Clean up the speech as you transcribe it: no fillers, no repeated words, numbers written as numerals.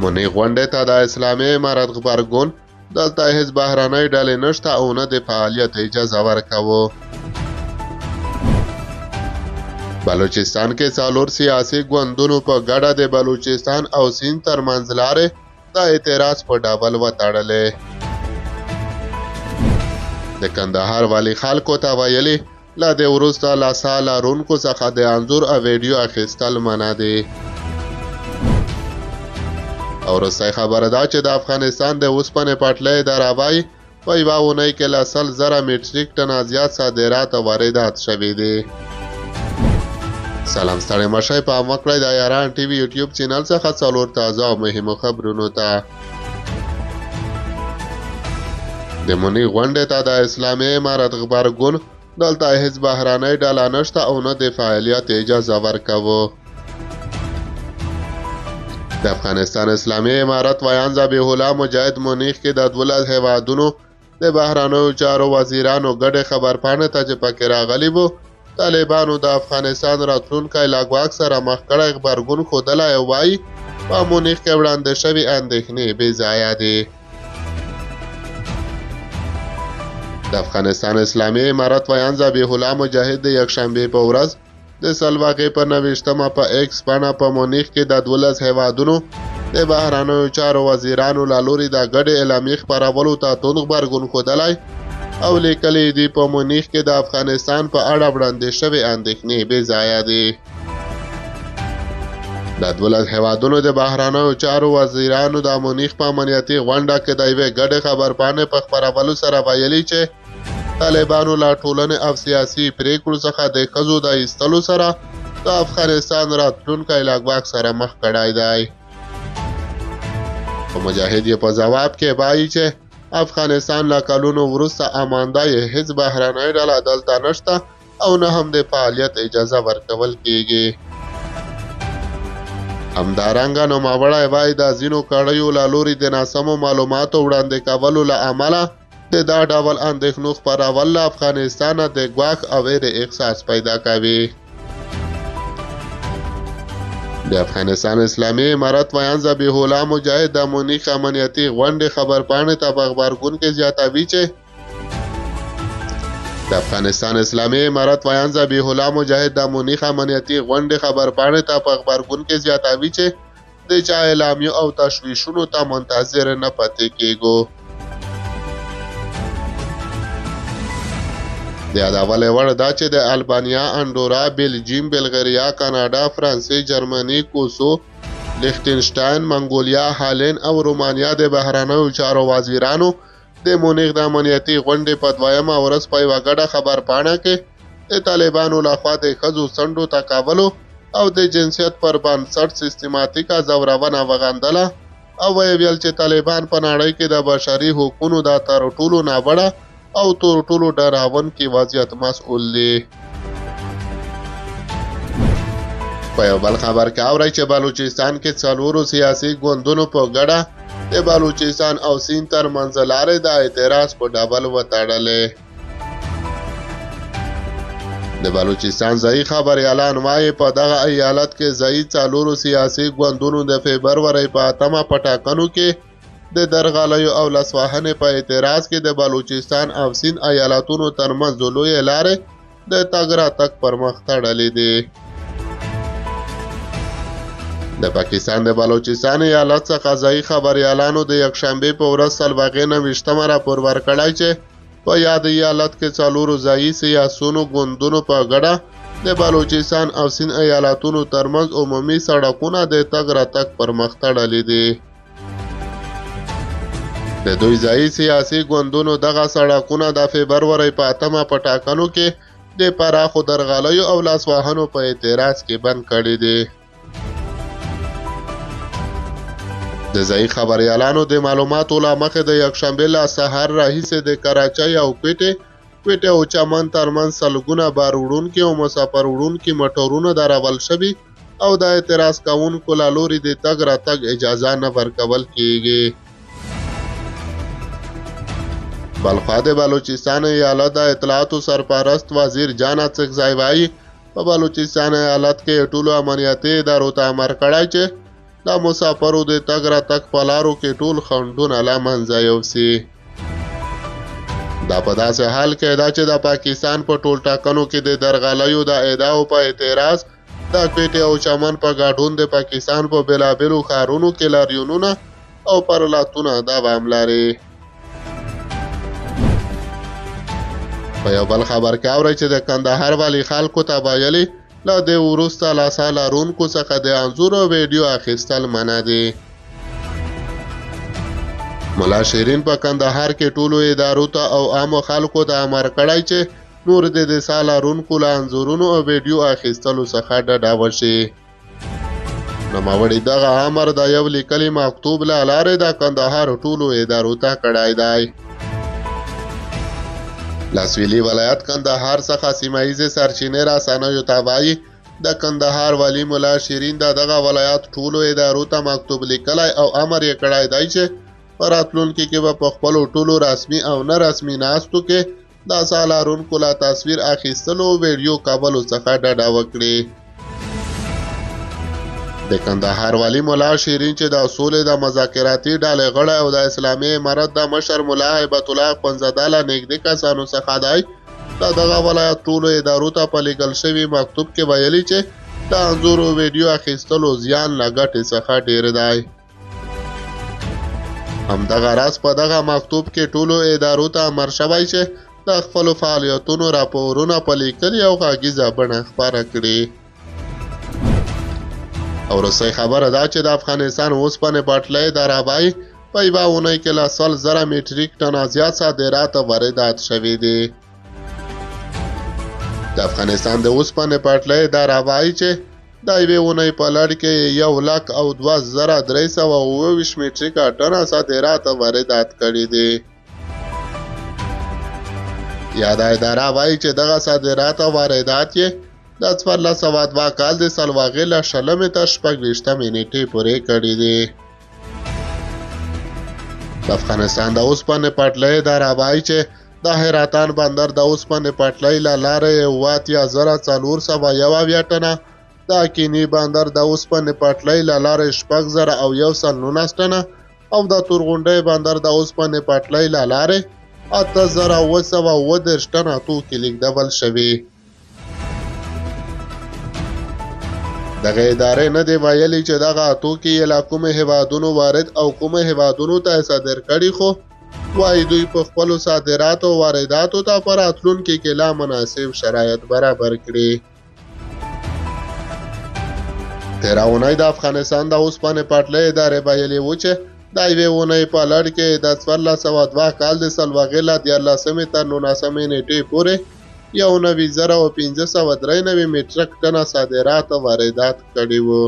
منی غونډې ته د اسلامي امارت غبرګون دلته هیڅ بهرنۍ ډلې نشته او نه د فعالیت اجازه ورکوو. بلوچستان کې څلور سیاسي ګوندونو په ګډه د بلوچستان او سیند ترمنځ لارې د اعتراض په ډول وتړلې. د کندهار والي خلکو ته ویلي له دې وروسته له ساه لرونکو څخه د انځور او ویډیو اخیستل منع دي. او وروستۍ خبره ده چې د افغانستان د اوسپنې پټلۍ دراوی په یوه اونۍ کې له 100,000 میټریک ټنه زیات صادرات او واردات شوي دي. سلام ستړي مشئ په عامه کړئ د یاران ټي وي یوټیوب چینل څخه څلور تازه او مهمو خبرونو ته. د منی غونډې ته د اسلامي امارت غبرګون دلته هیڅ بهرنۍ ډله نشته او نه د فعالیت اجازه ورکوو. د افغانستان اسلامي امارت ویان ذبیح الله مجاهد مونیخ کې د 12 هیوادونو د بهرنیو چارو وزیرانو ګډې خبرپاڼې ته چې پکې راغلي وو طالبانو د افغانستان راتلونکی له ګواښ سره مخ کړی غبرګون ښودلی او وایي په مونیخ کې وړاندې شوي اندېښنې بې ځایه دي. د افغانستان اسلامي امارت ویان ذبیح الله مجاهد د یکشنبې په ورځ د سلواغې په 29مه په ایکس بڼه په مونیخ کې د 12 هیوادونو د بهرنیو چارو وزیرانو له لوري د ګډې اعلامیې خپرولو ته توند غبرګون ښودلی او لیکلي دي په مونیخ کې د افغانستان په اړه وړاندې شوې اندېښنې بې ځایه دي. د 12 هیوادونو د بهرنیو چارو وزیرانو د مونیخ په امنیتي غونډه کې د یوې ګډې خبرپاڼې په خپرولو سره ویلي چې طالبانو له ټولنې او سیاسي پریکړو څخه د ښځو د ایستلو سره د افغانستان راتلونکی له ګواښ سره مخ کړی دی. خو مجاهد یې په ځواب کې وایي چې افغانستان له کلونو وروسته امان دی، هیڅ بهرنۍ ډله دلته نشته او نه هم د فعالیت اجازه ورکول کیږي. همدارنګه نوموړی وایي د ځینو کړیو له لوري د ناسمو معلوماتو وړاندې کولو له امله د دا ډول اندېښنو خپرول له افغانستانه د ګواښ او ویرې احساس پیدا کوي. د افغانستان اسلامي امارت ویان ذبیح الله مجاهد د مونیخ امنیتي غونډې خبرپاڼې ته په غبرګون کې زیاتوي چې د افغانستان اسلامي امارت ویان ذبیح الله مجاهد د مونیخ امنیتي غونډې خبرپاڼې ته په غبرګون کې زیاتوي چې د چا اعلامیو او تشویشونو ته منتظر نه پاتې کیږو. د یادولې وړ ده چې د البانیا، انډورا، بلجیم، بلغاریا، کاناډا، فرانسې، جرمني، کوسو، لیختنشټاین، منګولیا، هالند او رومانیا د بهرنیو چارو وزیرانو د مونیخ د امنیتي غونډې په 2مه ورځ په یوه ګډه خبرپاڼه کې د طالبانو لخوا د ښځو څنډو تقابلو او د جنسیت پر بنسټ سیستماتیکه ځورونه وغندله او ویل چې طالبان په نړۍ کې د بشري حقونو د تر ټولو ناوړه او تر ټولو ډاروونکي وضعیت مسؤل دي. په یو بل خبر کې اورئ چې بلوچستان کې څلورو سیاسي ګوندونو په ګډه د بلوچستان او سیند ترمنځ لارې د اعتراض په ډول وتړلې. د بلوچستان ځایي خبریالان وایي په دغه ایالت کې ځایي څلورو سیاسي ګوندونو د فبرورۍ په 8مه په ټاکنو کې د درغلیو او لاسوهنې په اعتراض کې د بلوچستان او سیند ایالتونو ترمنځ لویې لارې د تګ راتګ پر مخ تړلې دي. د پاکستان د بلوچستان ایالت څخه ځایي خبریالانو د یکشنبې په ورځ سلواغې 29مه راپور ورکړی چې په یاد ایالت کې څلورو ځایي سیاسونو ګوندونو په ګډه د بلوچستان او سیند ایالتونو ترمنځ عمومي سړکونه د تګ راتګ پر مخ تړلې دي. د دوی ځایي سیاسي ګوندونو دغه سړکونه د فبرورۍ په 8مه په ټاکنو کې د پراخو درغلیو او لاسوهنو په اعتراض کې بند کړي دي. د ځایي خبریالانو د معلوماتو له مخې د یکشنبې له سهار راهیسې د کراچۍ او کوټې او چمن ترمنځ سلګونه بار وړونکي او مسافر وړونکي موټرونه درول شوي او د اعتراض کوونکو له لوري د تګ راتګ اجازه نه ورکول کیږي. بلخوا د بلوچستان ایالت د اطلاعاتو سرپرست وزیر جان اڅکزی وایي په بلوچستان ایالت کې ټولو امنیتي ادارو ته امر کړی چې د مسافرو د تګ راتګ په لارو کې ټول خنډونه له منځه یوسي. دا په داسې حال کې ده چې د پاکستان په ټول ټاکنو کې د درغلیو د ادعاو په اعتراض د کوټې او چمن په ګډون د پاکستان په بېلابېلو ښارونو کې لاریونونه او پرلاتونه دوام لري. په یو بل خبر کې اورئ چې د کندهار والي خلکو ته ویلي له دې وروسته له سا لرونکو څخه د انځور او ویډیو اخیستل منع دي. ملا شیرین په کندهار کې ټولو ادارو ته او عامو خلکو ته امر کړی چې نور د سا لرونکو له انځورونو او ویډیو اخیستلو څخه ډډه وشي. نوموړي دغه امر د یو لیکلي مکتوب له لارې د کندهار ټولو ادارو ته کړی دی. لاسویلي ولایت کندهار څخه سیمه ییزې سرچینې رسنیو ته وایي د کندهار والي ملا شیرین د دغه ولایت ټولو ادارو ته مکتوب لیکلی او امر یې کړی دی چې په راتلونکي کې به په خپلو ټولو رسمي او نه رسمي ناستو کې د سا لرونکو له تصویر اخیستلو او ویډیو کولو څخه ډډه وکړي. د کندهار والي ملا شیرین چې د سولې د مذاکراتي ډلې غړی او د اسلامي امارت د مشر ملا هیبت الله اخوندزاده له نږدې کسانو څخه دی د دغه ولایت ټولو ادارو ته په لیکل شوي مکتوب کې ویلي چې د انځور او ویډیو اخیستلو زیان له ګټې څخه ډیر دی. همدغه راز په دغه مکتوب کې ټولو ادارو ته امر شوی چې د خپلو فعالیتونو راپورونه په لیکلي او غږیزه بڼه خپاره کړي. او وروستۍ خبره ده چې د افغانستان اوسپنې پټلۍ د رابعې په یوه اونۍ کې له 100,000 میټریک ټنه زیات صادرات او واردات شوي دي. د افغانستان د اوسپنې پټلۍ د رابعې چې د یوې اونۍ په لړ کې 1,02,327 میټریکه ټنه صادرات او واردات کړي دي. یاده اداره وایي چې دغه صادرات او واردات یې د 1402 کال د سلواغې له 20 تر 26 نیټې پورې کړي دي. د افغانستان د اوسپنې پټلۍ د رابعې چې د حیرتان بندر د اوسپنې پټلۍ له لارې 84,401 ټنه، د کینی بندر د اوسپنې پټلۍ له لارې 6,119 ټنه او د تورغونډۍ بندر د اوسپنې پټلۍ له لارې 8,730 ټنه توکي لیږدول شوي. دغه ادارې نه دی ویلي چې دغه توکي یې له کومو هیوادونو وارد او کومو هیوادونو ته صادر کړي، خو وایي دوی په خپلو صادراتو او وارداتو ته په راتلونکي کې لا مناسب شرایط برابر کړي. تېره اونۍ د افغانستان د اوسپنې پټلۍ ادارې ویلي وو چې د یوې اونۍ په لړ کې د 1402 کال د سلواغې له 14 تر 19 نیټې پورې 19,593 میټریک ټنه صادرات او واردات کړي وو.